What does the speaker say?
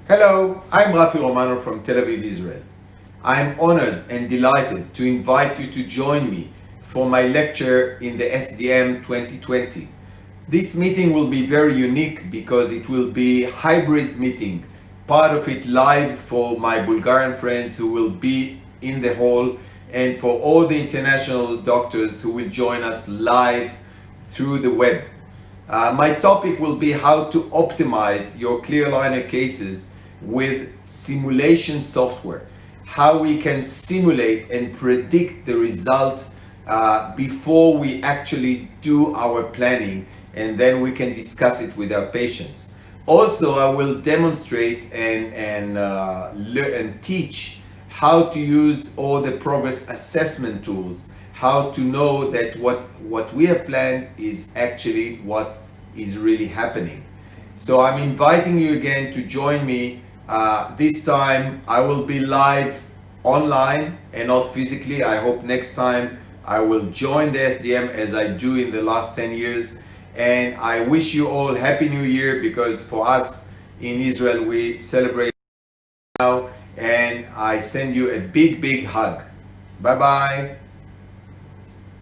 Hello, I'm Рафи Romano from Tel Aviv, Israel. I'm honored and delighted to invite you to join me for my lecture in the SDM 2020. This meeting will be very unique because it will be a hybrid meeting, part of it live for my Bulgarian friends who will be in the hall and for all the international doctors who will join us live through the web. My topic will be how to optimize your clear aligner cases with simulation software. How we can simulate and predict the result before we actually do our planning, and then we can discuss it with our patients. Also, I will demonstrate and teach how to use all the progress assessment tools, how to know that what we have planned is actually what is really happening. So I'm inviting you again to join me. This time I will be live online and not physically. I hope next time I will join the SDM as I do in the last 10 years. And I wish you all Happy New Year, because for us in Israel we celebrate now, and I send you a big hug. Bye bye.